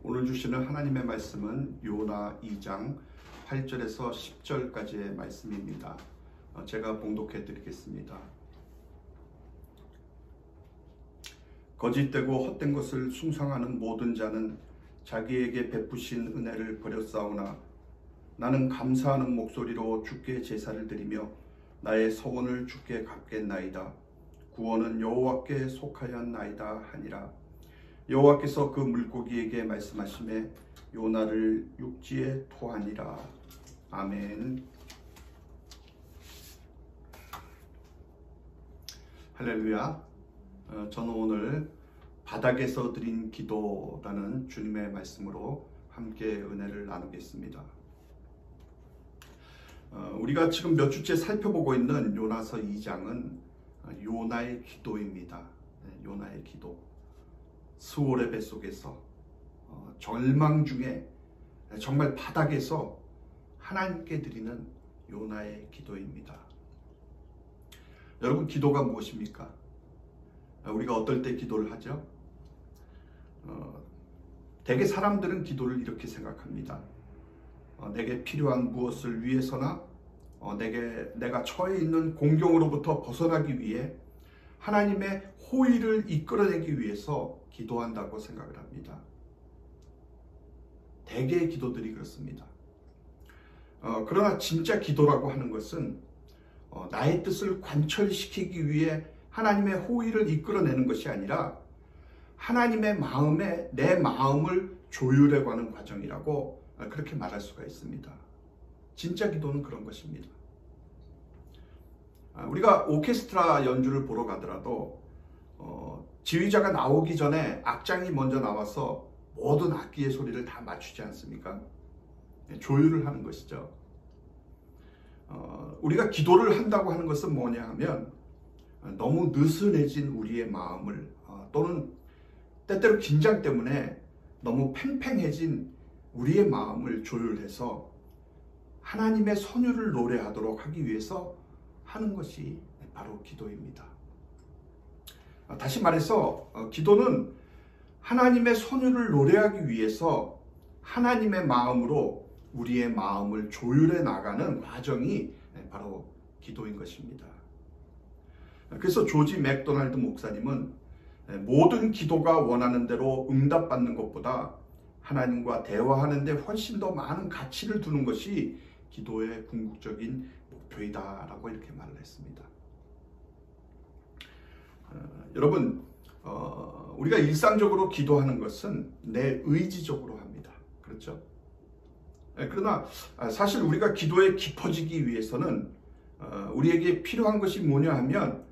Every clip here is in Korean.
오늘 주시는 하나님의 말씀은 요나 2장 8절에서 10절까지의 말씀입니다. 제가 봉독해 드리겠습니다. 거짓되고 헛된 것을 숭상하는 모든 자는 자기에게 베푸신 은혜를 버렸사오나 나는 감사하는 목소리로 주께 제사를 드리며 나의 서원을 주께 갚겠나이다. 구원은 여호와께 속하였나이다 하니라. 여호와께서 그 물고기에게 말씀하시매 요나를 육지에 토하니라. 아멘. 할렐루야. 저는 오늘 바닥에서 드린 기도라는 주님의 말씀으로 함께 은혜를 나누겠습니다. 우리가 지금 몇 주째 살펴보고 있는 요나서 2장은 요나의 기도입니다. 요나의 기도. 수월의 뱃속에서 절망 중에 정말 바닥에서 하나님께 드리는 요나의 기도입니다. 여러분, 기도가 무엇입니까? 우리가 어떨 때 기도를 하죠? 대개 사람들은 기도를 이렇게 생각합니다. 내게 필요한 무엇을 위해서나 내가 처해 있는 공경으로부터 벗어나기 위해 하나님의 호의를 이끌어내기 위해서 기도한다고 생각을 합니다. 대개의 기도들이 그렇습니다. 그러나 진짜 기도라고 하는 것은 나의 뜻을 관철시키기 위해 하나님의 호의를 이끌어내는 것이 아니라 하나님의 마음에 내 마음을 조율해가는 과정이라고 그렇게 말할 수가 있습니다. 진짜 기도는 그런 것입니다. 우리가 오케스트라 연주를 보러 가더라도 지휘자가 나오기 전에 악장이 먼저 나와서 모든 악기의 소리를 다 맞추지 않습니까? 조율을 하는 것이죠. 우리가 기도를 한다고 하는 것은 뭐냐 하면 너무 느슨해진 우리의 마음을 또는 때때로 긴장 때문에 너무 팽팽해진 우리의 마음을 조율해서 하나님의 선율을 노래하도록 하기 위해서 하는 것이 바로 기도입니다. 다시 말해서 기도는 하나님의 선율을 노래하기 위해서 하나님의 마음으로 우리의 마음을 조율해 나가는 과정이 바로 기도인 것입니다. 그래서 조지 맥도날드 목사님은 모든 기도가 원하는 대로 응답받는 것보다 하나님과 대화하는 데 훨씬 더 많은 가치를 두는 것이 기도의 궁극적인 목표이다 라고 이렇게 말을 했습니다. 여러분, 우리가 일상적으로 기도하는 것은 내 의지적으로 합니다. 그렇죠? 그러나 사실 우리가 기도에 깊어지기 위해서는 우리에게 필요한 것이 뭐냐 하면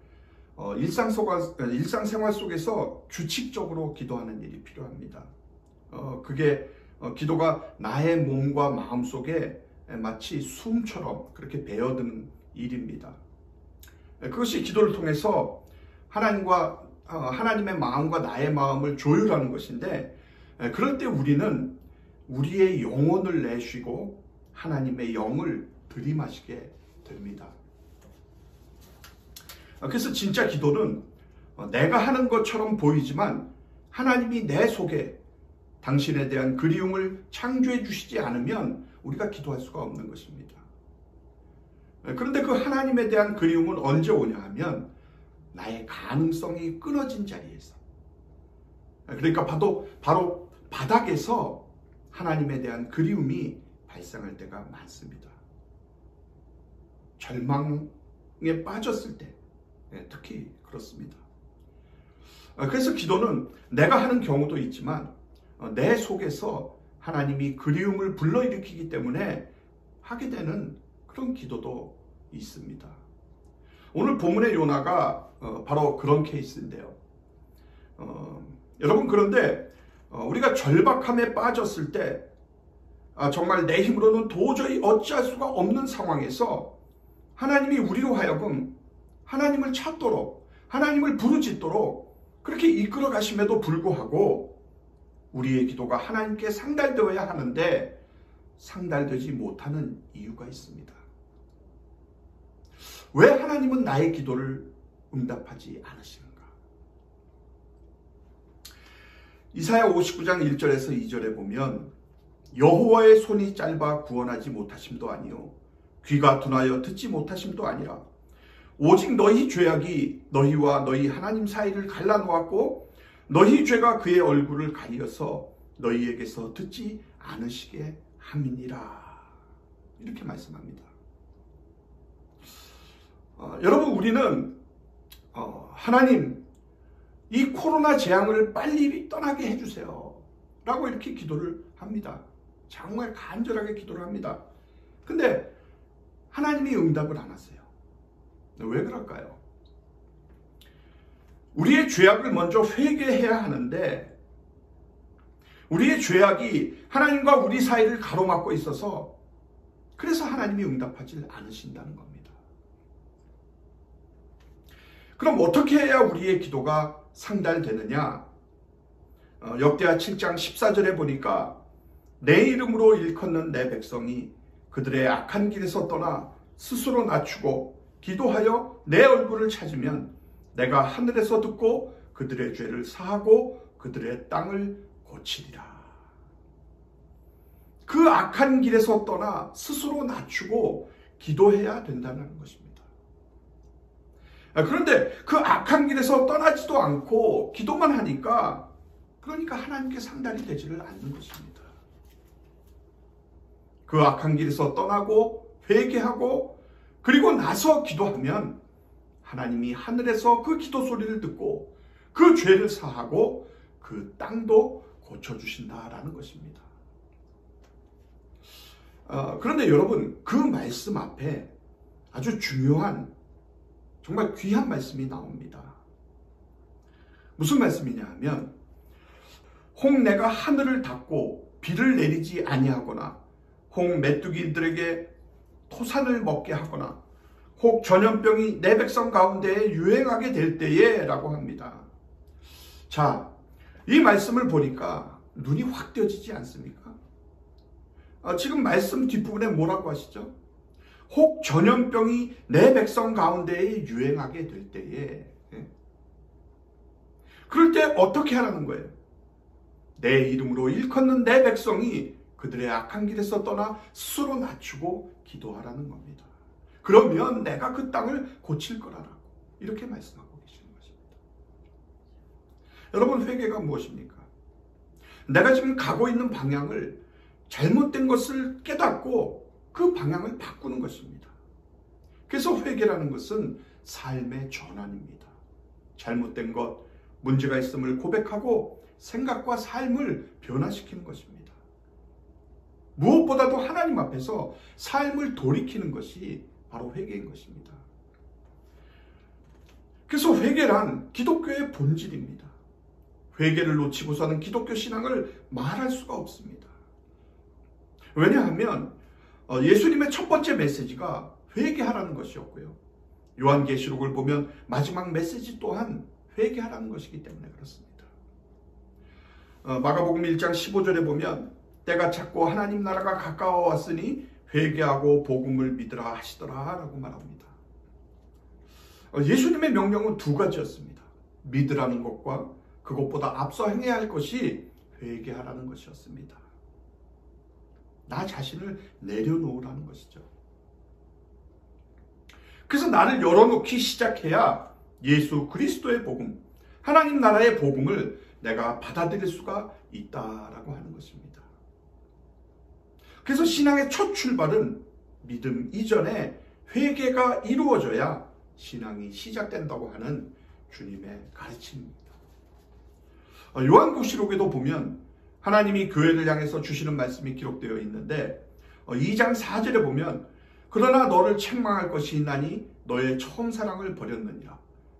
일상생활 속에서 규칙적으로 기도하는 일이 필요합니다. 그게 기도가 나의 몸과 마음 속에 마치 숨처럼 그렇게 배어드는 일입니다. 그것이 기도를 통해서 하나님의 마음과 나의 마음을 조율하는 것인데, 그럴 때 우리는 우리의 영혼을 내쉬고 하나님의 영을 들이마시게 됩니다. 그래서 진짜 기도는 내가 하는 것처럼 보이지만 하나님이 내 속에 당신에 대한 그리움을 창조해 주시지 않으면 우리가 기도할 수가 없는 것입니다. 그런데 그 하나님에 대한 그리움은 언제 오냐 하면 나의 가능성이 끊어진 자리에서, 그러니까 바로 바닥에서 하나님에 대한 그리움이 발생할 때가 많습니다. 절망에 빠졌을 때 특히 그렇습니다. 그래서 기도는 내가 하는 경우도 있지만 내 속에서 하나님이 그리움을 불러일으키기 때문에 하게 되는 그런 기도도 있습니다. 오늘 본문의 요나가 바로 그런 케이스인데요. 여러분, 그런데 우리가 절박함에 빠졌을 때 정말 내 힘으로는 도저히 어찌할 수가 없는 상황에서 하나님이 우리로 하여금 하나님을 찾도록, 하나님을 부르짖도록 그렇게 이끌어 가심에도 불구하고 우리의 기도가 하나님께 상달되어야 하는데 상달되지 못하는 이유가 있습니다. 왜 하나님은 나의 기도를 응답하지 않으시는가? 이사야 59장 1절에서 2절에 보면 여호와의 손이 짧아 구원하지 못하심도 아니요 귀가 둔하여 듣지 못하심도 아니라 오직 너희 죄악이 너희와 너희 하나님 사이를 갈라놓았고 너희 죄가 그의 얼굴을 가리어서 너희에게서 듣지 않으시게 함이니라. 이렇게 말씀합니다. 여러분, 우리는 하나님 이 코로나 재앙을 빨리 떠나게 해주세요 라고 이렇게 기도를 합니다. 정말 간절하게 기도를 합니다. 근데 하나님이 응답을 안 하세요. 왜 그럴까요? 우리의 죄악을 먼저 회개해야 하는데 우리의 죄악이 하나님과 우리 사이를 가로막고 있어서 그래서 하나님이 응답하지 않으신다는 겁니다. 그럼 어떻게 해야 우리의 기도가 상달되느냐? 역대하 7장 14절에 보니까 내 이름으로 일컫는 내 백성이 그들의 악한 길에서 떠나 스스로 낮추고 기도하여 내 얼굴을 찾으면 내가 하늘에서 듣고 그들의 죄를 사하고 그들의 땅을 고치리라. 그 악한 길에서 떠나 스스로 낮추고 기도해야 된다는 것입니다. 그런데 그 악한 길에서 떠나지도 않고 기도만 하니까 그러니까 하나님께 상달이 되지를 않는 것입니다. 그 악한 길에서 떠나고 회개하고 그리고 나서 기도하면 하나님이 하늘에서 그 기도 소리를 듣고 그 죄를 사하고 그 땅도 고쳐주신다라는 것입니다. 그런데 여러분, 그 말씀 앞에 아주 중요한 정말 귀한 말씀이 나옵니다. 무슨 말씀이냐 하면 혹 내가 하늘을 닫고 비를 내리지 아니하거나 혹 메뚜기들에게 토산을 먹게 하거나 혹 전염병이 내 백성 가운데에 유행하게 될 때에 라고 합니다. 자, 이 말씀을 보니까 눈이 확 떠지지 않습니까? 지금 말씀 뒷부분에 뭐라고 하시죠? 혹 전염병이 내 백성 가운데에 유행하게 될 때에 그럴 때 어떻게 하라는 거예요? 내 이름으로 일컫는 내 백성이 그들의 악한 길에서 떠나 스스로 낮추고 기도하라는 겁니다. 그러면 내가 그 땅을 고칠 거라고 이렇게 말씀하고 계시는 것입니다. 여러분, 회개가 무엇입니까? 내가 지금 가고 있는 방향을 잘못된 것을 깨닫고 그 방향을 바꾸는 것입니다. 그래서 회개라는 것은 삶의 전환입니다. 잘못된 것, 문제가 있음을 고백하고 생각과 삶을 변화시키는 것입니다. 무엇보다도 하나님 앞에서 삶을 돌이키는 것이 바로 회개인 것입니다. 그래서 회개란 기독교의 본질입니다. 회개를 놓치고서는 기독교 신앙을 말할 수가 없습니다. 왜냐하면 예수님의 첫 번째 메시지가 회개하라는 것이었고요. 요한계시록을 보면 마지막 메시지 또한 회개하라는 것이기 때문에 그렇습니다. 마가복음 1장 15절에 보면 때가 찼고 하나님 나라가 가까워 왔으니 회개하고 복음을 믿으라 하시더라 라고 말합니다. 예수님의 명령은 두 가지였습니다. 믿으라는 것과 그것보다 앞서 행해야 할 것이 회개하라는 것이었습니다. 나 자신을 내려놓으라는 것이죠. 그래서 나를 열어놓기 시작해야 예수 그리스도의 복음, 하나님 나라의 복음을 내가 받아들일 수가 있다라고 하는 것입니다. 그래서 신앙의 첫 출발은 믿음 이전에 회개가 이루어져야 신앙이 시작된다고 하는 주님의 가르침입니다. 요한계시록에도 보면 하나님이 교회를 향해서 주시는 말씀이 기록되어 있는데 2장 4절에 보면 그러나 너를 책망할 것이 있나니 너의 처음 사랑을 버렸느니라.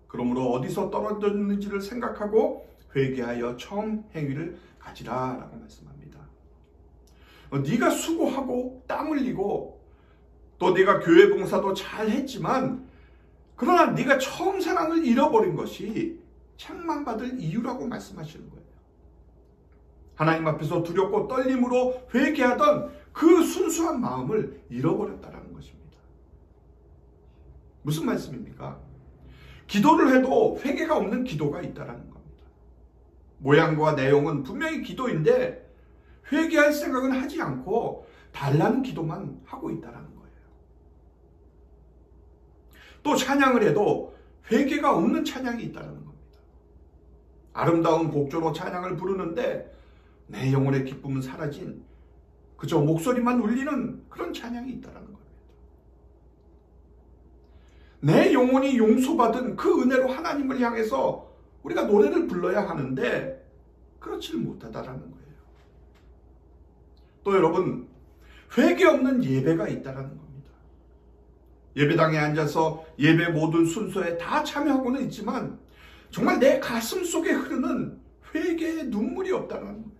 그러므로 어디서 떨어졌는지를 생각하고 회개하여 처음 행위를 가지라 라고 말씀합니다. 네가 수고하고 땀 흘리고 또 네가 교회 봉사도 잘 했지만 그러나 네가 처음 사랑을 잃어버린 것이 책망받을 이유라고 말씀하시는 거예요. 하나님 앞에서 두렵고 떨림으로 회개하던 그 순수한 마음을 잃어버렸다는 것입니다. 무슨 말씀입니까? 기도를 해도 회개가 없는 기도가 있다는 겁니다. 모양과 내용은 분명히 기도인데 회개할 생각은 하지 않고 달라는 기도만 하고 있다는 거예요. 또 찬양을 해도 회개가 없는 찬양이 있다는 겁니다. 아름다운 곡조로 찬양을 부르는데 내 영혼의 기쁨은 사라진 그저 목소리만 울리는 그런 찬양이 있다는 겁니다. 내 영혼이 용서받은 그 은혜로 하나님을 향해서 우리가 노래를 불러야 하는데 그렇지를 못하다라는 거예요. 또 여러분, 회개 없는 예배가 있다는 겁니다. 예배당에 앉아서 예배 모든 순서에 다 참여하고는 있지만 정말 내 가슴 속에 흐르는 회개의 눈물이 없다는 거예요.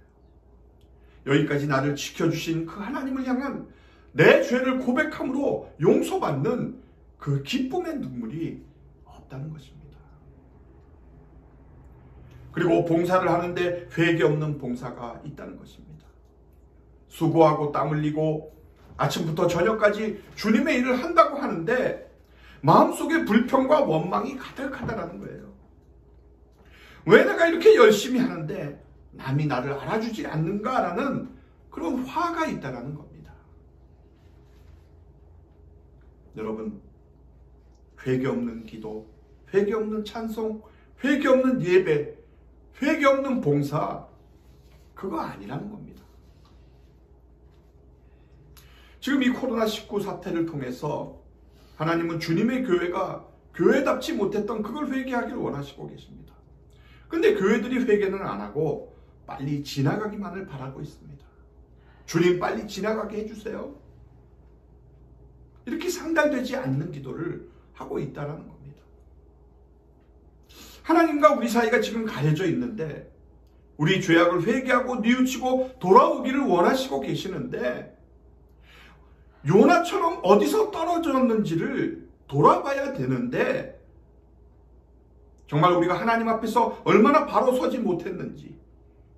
여기까지 나를 지켜주신 그 하나님을 향한 내 죄를 고백함으로 용서받는 그 기쁨의 눈물이 없다는 것입니다. 그리고 봉사를 하는데 회개 없는 봉사가 있다는 것입니다. 수고하고 땀 흘리고 아침부터 저녁까지 주님의 일을 한다고 하는데 마음속에 불평과 원망이 가득하다는 거예요. 왜 내가 이렇게 열심히 하는데 남이 나를 알아주지 않는가라는 그런 화가 있다는 겁니다. 여러분, 회개 없는 기도, 회개 없는 찬송, 회개 없는 예배, 회개 없는 봉사, 그거 아니라는 겁니다. 지금 이 코로나19 사태를 통해서 하나님은 주님의 교회가 교회답지 못했던 그걸 회개하기를 원하시고 계십니다. 근데 교회들이 회개는 안 하고 빨리 지나가기만을 바라고 있습니다. 주님 빨리 지나가게 해주세요. 이렇게 상달되지 않는 기도를 하고 있다는 겁니다. 하나님과 우리 사이가 지금 가려져 있는데 우리 죄악을 회개하고 뉘우치고 돌아오기를 원하시고 계시는데 요나처럼 어디서 떨어졌는지를 돌아봐야 되는데 정말 우리가 하나님 앞에서 얼마나 바로 서지 못했는지,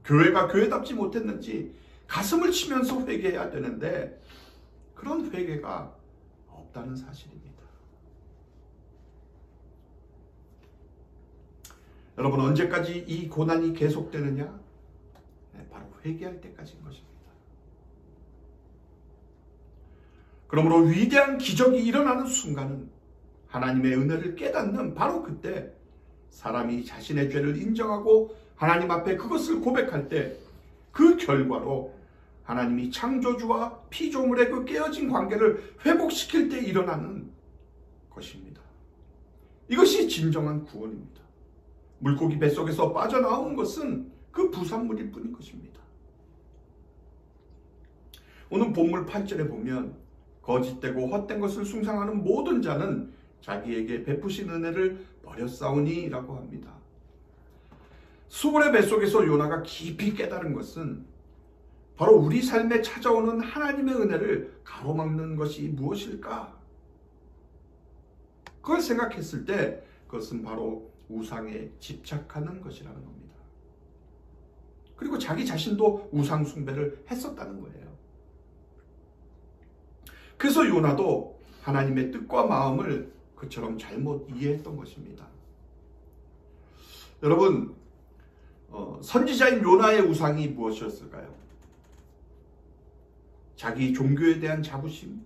교회가 교회답지 못했는지 가슴을 치면서 회개해야 되는데 그런 회개가 없다는 사실입니다. 여러분, 언제까지 이 고난이 계속되느냐? 바로 회개할 때까지인 것입니다. 그러므로 위대한 기적이 일어나는 순간은 하나님의 은혜를 깨닫는 바로 그때 사람이 자신의 죄를 인정하고 하나님 앞에 그것을 고백할 때 그 결과로 하나님이 창조주와 피조물의 그 깨어진 관계를 회복시킬 때 일어나는 것입니다. 이것이 진정한 구원입니다. 물고기 뱃속에서 빠져나온 것은 그 부산물일 뿐인 것입니다. 오늘 본문 8절에 보면 거짓되고 헛된 것을 숭상하는 모든 자는 자기에게 베푸신 은혜를 버렸사오니 라고 합니다. 수월의 뱃속에서 요나가 깊이 깨달은 것은 바로 우리 삶에 찾아오는 하나님의 은혜를 가로막는 것이 무엇일까? 그걸 생각했을 때 그것은 바로 우상에 집착하는 것이라는 겁니다. 그리고 자기 자신도 우상 숭배를 했었다는 거예요. 그래서 요나도 하나님의 뜻과 마음을 그처럼 잘못 이해했던 것입니다. 여러분, 선지자인 요나의 우상이 무엇이었을까요? 자기 종교에 대한 자부심,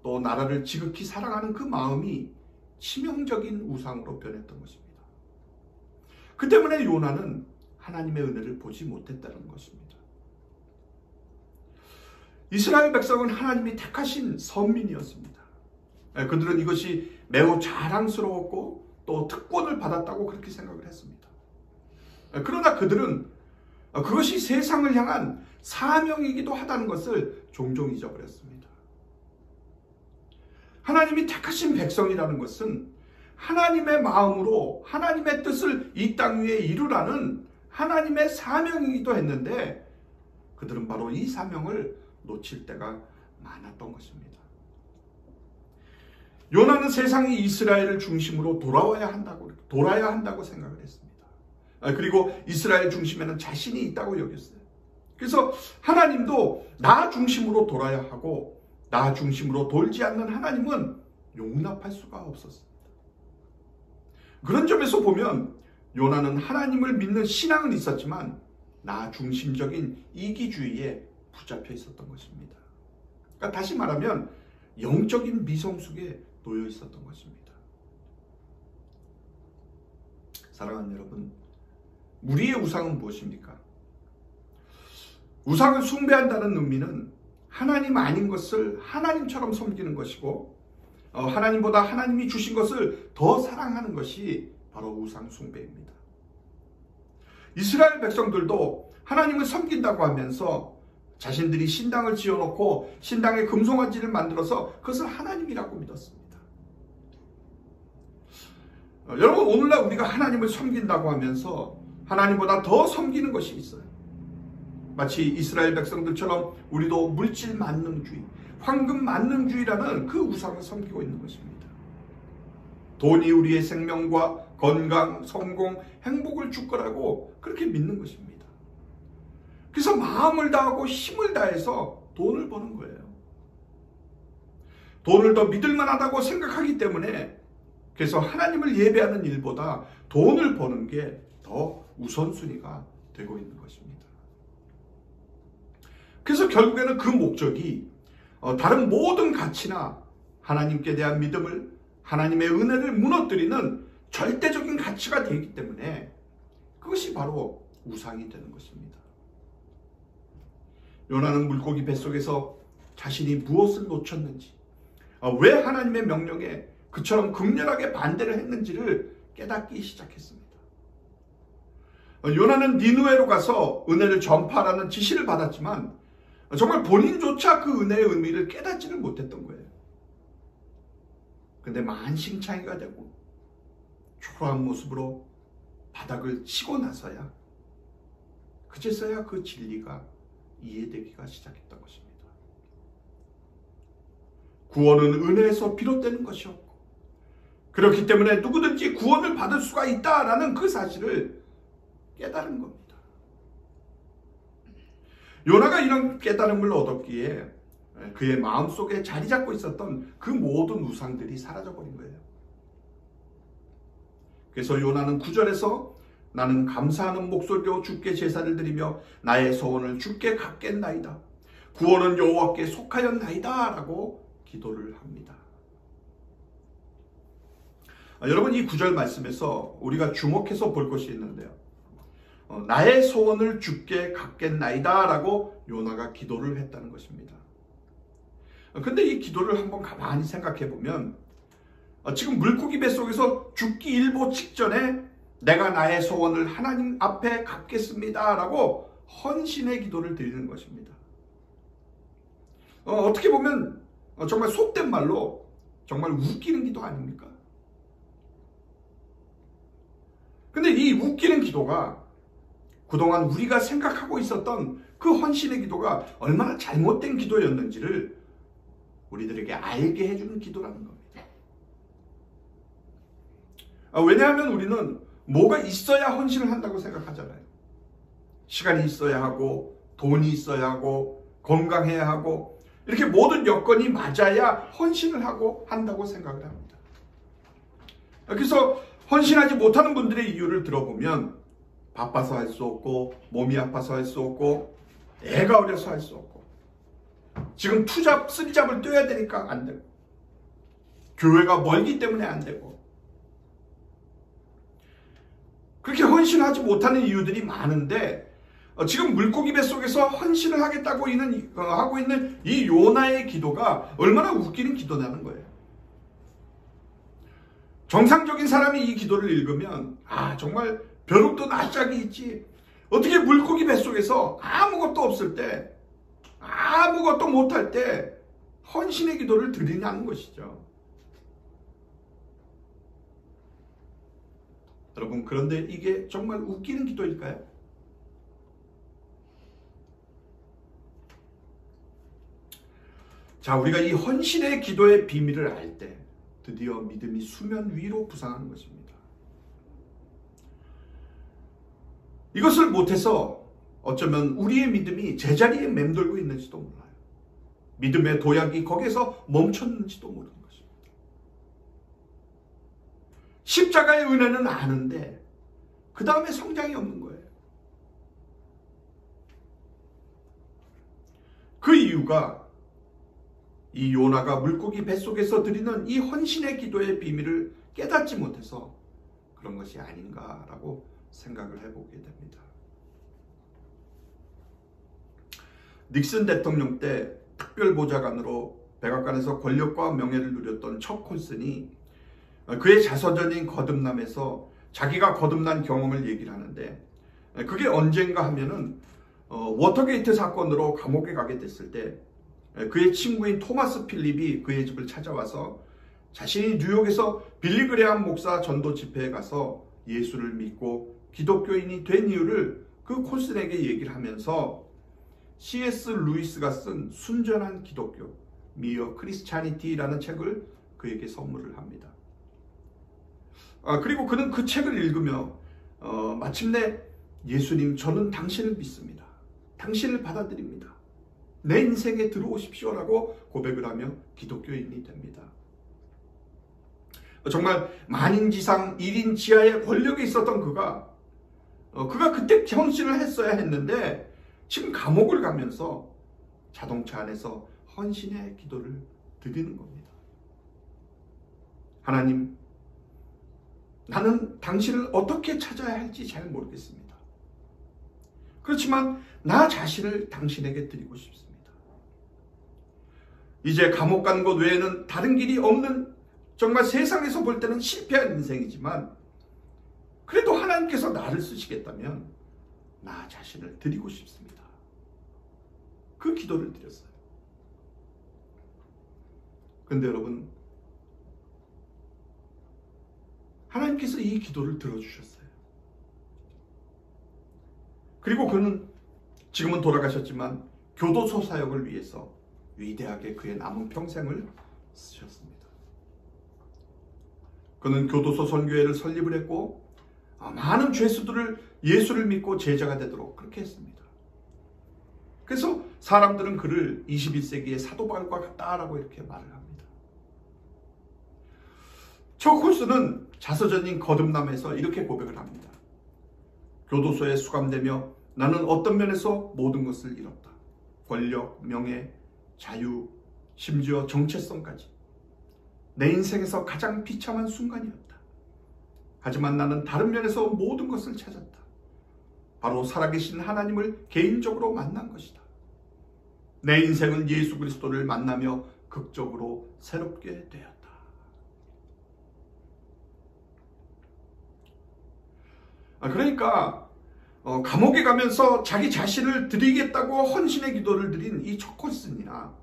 또 나라를 지극히 사랑하는 그 마음이 치명적인 우상으로 변했던 것입니다. 그 때문에 요나는 하나님의 은혜를 보지 못했다는 것입니다. 이스라엘 백성은 하나님이 택하신 선민이었습니다. 그들은 이것이 매우 자랑스러웠고 또 특권을 받았다고 그렇게 생각을 했습니다. 그러나 그들은 그것이 세상을 향한 사명이기도 하다는 것을 종종 잊어버렸습니다. 하나님이 택하신 백성이라는 것은 하나님의 마음으로 하나님의 뜻을 이 땅 위에 이루라는 하나님의 사명이기도 했는데 그들은 바로 이 사명을 놓칠 때가 많았던 것입니다. 요나는 세상이 이스라엘을 중심으로 돌아야 한다고 생각을 했습니다. 그리고 이스라엘 중심에는 자신이 있다고 여겼어요. 그래서 하나님도 나 중심으로 돌아야 하고 나 중심으로 돌지 않는 하나님은 용납할 수가 없었습니다. 그런 점에서 보면 요나는 하나님을 믿는 신앙은 있었지만 나 중심적인 이기주의에 붙잡혀 있었던 것입니다. 그러니까 다시 말하면 영적인 미성숙에 놓여 있었던 것입니다. 사랑하는 여러분, 우리의 우상은 무엇입니까? 우상을 숭배한다는 의미는 하나님 아닌 것을 하나님처럼 섬기는 것이고 하나님보다 하나님이 주신 것을 더 사랑하는 것이 바로 우상 숭배입니다. 이스라엘 백성들도 하나님을 섬긴다고 하면서 자신들이 신당을 지어놓고 신당에 금송아지를 만들어서 그것을 하나님이라고 믿었습니다. 여러분, 오늘날 우리가 하나님을 섬긴다고 하면서 하나님보다 더 섬기는 것이 있어요. 마치 이스라엘 백성들처럼 우리도 물질 만능주의, 황금 만능주의라는 그 우상을 섬기고 있는 것입니다. 돈이 우리의 생명과 건강, 성공, 행복을 줄 거라고 그렇게 믿는 것입니다. 그래서 마음을 다하고 힘을 다해서 돈을 버는 거예요. 돈을 더 믿을만하다고 생각하기 때문에 그래서 하나님을 예배하는 일보다 돈을 버는 게 더 우선순위가 되고 있는 것입니다. 그래서 결국에는 그 목적이 다른 모든 가치나 하나님께 대한 믿음을, 하나님의 은혜를 무너뜨리는 절대적인 가치가 되기 때문에 그것이 바로 우상이 되는 것입니다. 요나는 물고기 뱃속에서 자신이 무엇을 놓쳤는지, 왜 하나님의 명령에 그처럼 극렬하게 반대를 했는지를 깨닫기 시작했습니다. 요나는 니느웨로 가서 은혜를 전파하라는 지시를 받았지만 정말 본인조차 그 은혜의 의미를 깨닫지를 못했던 거예요. 근데 만신창이가 되고 초라한 모습으로 바닥을 치고 나서야 그제서야 그 진리가 이해되기가 시작했던 것입니다. 구원은 은혜에서 비롯되는 것이었고 그렇기 때문에 누구든지 구원을 받을 수가 있다라는 그 사실을 깨달은 겁니다. 요나가 이런 깨달음을 얻었기에 그의 마음속에 자리 잡고 있었던 그 모든 우상들이 사라져버린 거예요. 그래서 요나는 9절에서 나는 감사하는 목소리로 주께 제사를 드리며 나의 소원을 주께 갚겠나이다. 구원은 여호와께 속하였나이다 라고 기도를 합니다. 여러분, 이 9절 말씀에서 우리가 주목해서 볼 것이 있는데요. 나의 소원을 주께 갚겠나이다 라고 요나가 기도를 했다는 것입니다. 근데 이 기도를 한번 가만히 생각해 보면 지금 물고기 뱃속에서 죽기 일보 직전에 내가 나의 소원을 하나님 앞에 갚겠습니다 라고 헌신의 기도를 드리는 것입니다. 어떻게 보면 정말 속된 말로 정말 웃기는 기도 아닙니까? 근데 이 웃기는 기도가 그동안 우리가 생각하고 있었던 그 헌신의 기도가 얼마나 잘못된 기도였는지를 우리들에게 알게 해주는 기도라는 겁니다. 왜냐하면 우리는 뭐가 있어야 헌신을 한다고 생각하잖아요. 시간이 있어야 하고 돈이 있어야 하고 건강해야 하고 이렇게 모든 여건이 맞아야 헌신을 하고 한다고 생각을 합니다. 그래서 헌신하지 못하는 분들의 이유를 들어보면 바빠서 할 수 없고 몸이 아파서 할 수 없고 애가 어려서 할 수 없고 지금 투잡, 쓰리잡을 뛰어야 되니까 안 되고 교회가 멀기 때문에 안 되고 그렇게 헌신하지 못하는 이유들이 많은데 지금 물고기 뱃속에서 헌신을 하겠다고 하고 있는 이 요나의 기도가 얼마나 웃기는 기도냐는 거예요. 정상적인 사람이 이 기도를 읽으면 정말 벼룩도 낯짝이 있지. 어떻게 물고기 뱃속에서 아무것도 없을 때 아무것도 못할 때 헌신의 기도를 드리냐는 것이죠. 여러분, 그런데 이게 정말 웃기는 기도일까요? 자, 우리가 이 헌신의 기도의 비밀을 알 때 드디어 믿음이 수면 위로 부상하는 것입니다. 이것을 못해서 어쩌면 우리의 믿음이 제자리에 맴돌고 있는지도 몰라요. 믿음의 도약이 거기에서 멈췄는지도 모르는 것입니다. 십자가의 은혜는 아는데 그 다음에 성장이 없는 거예요. 그 이유가 이 요나가 물고기 뱃속에서 드리는 이 헌신의 기도의 비밀을 깨닫지 못해서 그런 것이 아닌가라고 생각을 해보게 됩니다. 닉슨 대통령 때 특별보좌관으로 백악관에서 권력과 명예를 누렸던 척 콜슨이 그의 자서전인 거듭남에서 자기가 거듭난 경험을 얘기를 하는데, 그게 언젠가 하면은 워터게이트 사건으로 감옥에 가게 됐을 때 그의 친구인 토마스 필립이 그의 집을 찾아와서 자신이 뉴욕에서 빌리 그레함 목사 전도 집회에 가서 예수를 믿고 기독교인이 된 이유를 그 콜슨에게 얘기를 하면서 C.S. 루이스가 쓴 순전한 기독교, 미어 크리스찬이티라는 책을 그에게 선물을 합니다. 그리고 그는 그 책을 읽으며 마침내 예수님, 저는 당신을 믿습니다. 당신을 받아들입니다. 내 인생에 들어오십시오라고 고백을 하며 기독교인이 됩니다. 정말 만인지상 1인 지하의 권력에 있었던 그가 그때 헌신을 했어야 했는데 지금 감옥을 가면서 자동차 안에서 헌신의 기도를 드리는 겁니다. 하나님, 나는 당신을 어떻게 찾아야 할지 잘 모르겠습니다. 그렇지만 나 자신을 당신에게 드리고 싶습니다. 이제 감옥 간 것 외에는 다른 길이 없는, 정말 세상에서 볼 때는 실패한 인생이지만 그래도 하나님께서 나를 쓰시겠다면 나 자신을 드리고 싶습니다. 그 기도를 드렸어요. 근데 여러분, 하나님께서 이 기도를 들어주셨어요. 그리고 그는 지금은 돌아가셨지만 교도소 사역을 위해서 위대하게 그의 남은 평생을 쓰셨습니다. 그는 교도소 선교회를 설립을 했고 많은 죄수들을 예수를 믿고 제자가 되도록 그렇게 했습니다. 그래서 사람들은 그를 21세기의 사도 바울과 같다라고 이렇게 말을 합니다. 척 콜슨은 자서전인 거듭남에서 이렇게 고백을 합니다. 교도소에 수감되며 나는 어떤 면에서 모든 것을 잃었다. 권력, 명예, 자유, 심지어 정체성까지. 내 인생에서 가장 비참한 순간이었다. 하지만 나는 다른 면에서 모든 것을 찾았다. 바로 살아계신 하나님을 개인적으로 만난 것이다. 내 인생은 예수 그리스도를 만나며 극적으로 새롭게 되었다. 그러니까 감옥에 가면서 자기 자신을 드리겠다고 헌신의 기도를 드린 이 척 콜슨이나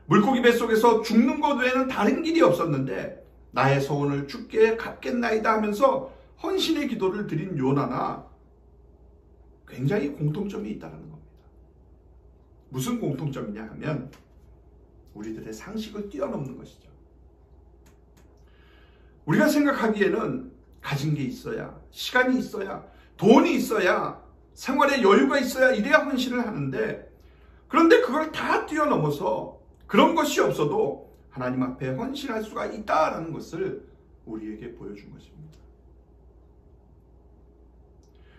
물고기 뱃속에서 죽는 것 외에는 다른 길이 없었는데 나의 소원을 주께 갚겠나이다 하면서 헌신의 기도를 드린 요나나 굉장히 공통점이 있다는 겁니다. 무슨 공통점이냐 하면 우리들의 상식을 뛰어넘는 것이죠. 우리가 생각하기에는 가진 게 있어야, 시간이 있어야, 돈이 있어야, 생활에 여유가 있어야 이래야 헌신을 하는데, 그런데 그걸 다 뛰어넘어서 그런 것이 없어도 하나님 앞에 헌신할 수가 있다는 것을 우리에게 보여준 것입니다.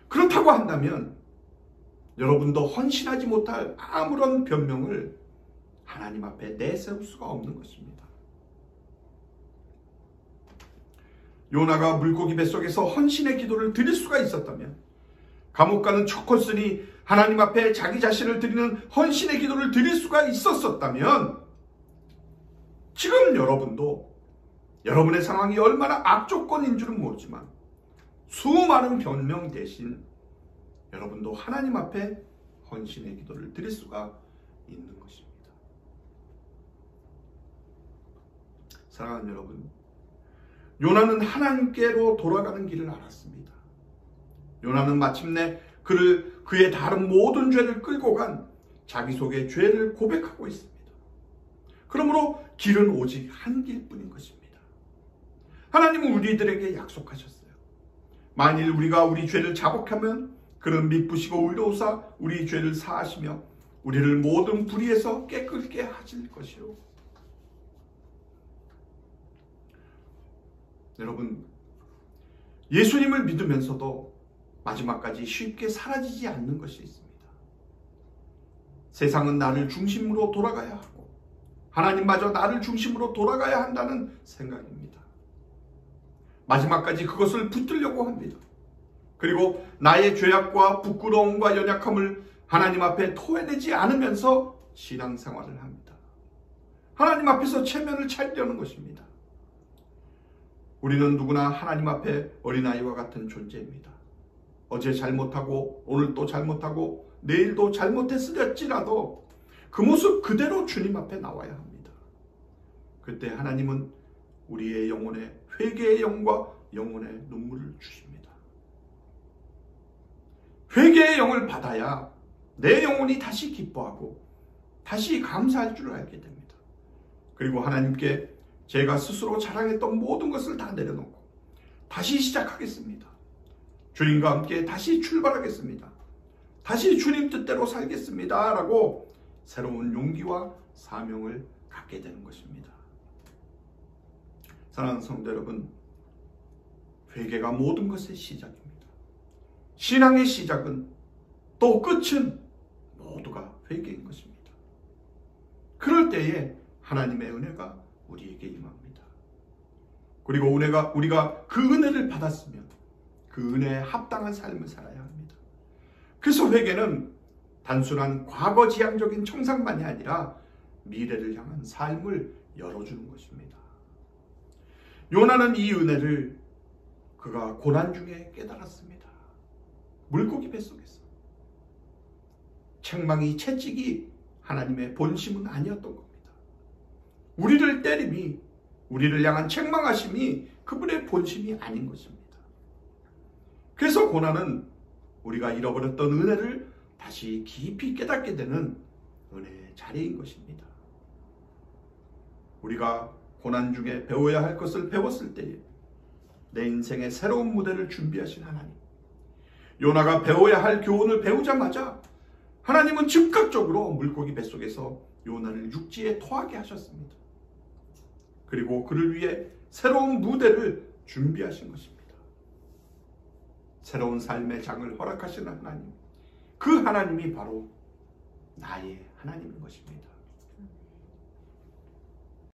그렇다고 한다면 여러분도 헌신하지 못할 아무런 변명을 하나님 앞에 내세울 수가 없는 것입니다. 요나가 물고기 뱃속에서 헌신의 기도를 드릴 수가 있었다면, 감옥 가는 척 콜슨이 하나님 앞에 자기 자신을 드리는 헌신의 기도를 드릴 수가 있었다면, 지금 여러분도 여러분의 상황이 얼마나 악조건인 줄은 모르지만 수많은 변명 대신 여러분도 하나님 앞에 헌신의 기도를 드릴 수가 있는 것입니다. 사랑하는 여러분, 요나는 하나님께로 돌아가는 길을 알았습니다. 요나는 마침내 그의 다른 모든 죄를 끌고 간 자기 속의 죄를 고백하고 있습니다. 그러므로 길은 오직 한 길뿐인 것입니다. 하나님은 우리들에게 약속하셨어요. 만일 우리가 우리 죄를 자복하면 그는 미쁘시고 의로우사 우리 죄를 사하시며 우리를 모든 불의에서 깨끗게 하실 것이요. 여러분, 예수님을 믿으면서도 마지막까지 쉽게 사라지지 않는 것이 있습니다. 세상은 나를 중심으로 돌아가야 하고 하나님마저 나를 중심으로 돌아가야 한다는 생각입니다. 마지막까지 그것을 붙들려고 합니다. 그리고 나의 죄악과 부끄러움과 연약함을 하나님 앞에 토해내지 않으면서 신앙생활을 합니다. 하나님 앞에서 체면을 차리려는 것입니다. 우리는 누구나 하나님 앞에 어린아이와 같은 존재입니다. 어제 잘못하고 오늘 또 잘못하고 내일도 잘못했을지라도 그 모습 그대로 주님 앞에 나와야 합니다. 그때 하나님은 우리의 영혼에 회개의 영과 영혼의 눈물을 주십니다. 회개의 영을 받아야 내 영혼이 다시 기뻐하고 다시 감사할 줄 알게 됩니다. 그리고 하나님께 제가 스스로 자랑했던 모든 것을 다 내려놓고 다시 시작하겠습니다. 주님과 함께 다시 출발하겠습니다. 다시 주님 뜻대로 살겠습니다. 라고 새로운 용기와 사명을 갖게 되는 것입니다. 사랑하는 성도 여러분, 회개가 모든 것의 시작입니다. 신앙의 시작은 또 끝은 모두가 회개인 것입니다. 그럴 때에 하나님의 은혜가 우리에게 임합니다. 그리고 우리가 그 은혜를 받았으면 그 은혜에 합당한 삶을 살아야 합니다. 그래서 회개는 단순한 과거 지향적인 청산만이 아니라 미래를 향한 삶을 열어주는 것입니다. 요나는 이 은혜를 그가 고난 중에 깨달았습니다. 물고기 뱃속에서. 책망이 채찍이 하나님의 본심은 아니었던 겁니다. 우리를 때림이, 우리를 향한 책망하심이 그분의 본심이 아닌 것입니다. 그래서 고난은 우리가 잃어버렸던 은혜를 다시 깊이 깨닫게 되는 은혜의 자리인 것입니다. 우리가 고난 중에 배워야 할 것을 배웠을 때에 내 인생의 새로운 무대를 준비하신 하나님, 요나가 배워야 할 교훈을 배우자마자 하나님은 즉각적으로 물고기 뱃속에서 요나를 육지에 토하게 하셨습니다. 그리고 그를 위해 새로운 무대를 준비하신 것입니다. 새로운 삶의 장을 허락하시는 하나님, 그 하나님이 바로 나의 하나님인 것입니다.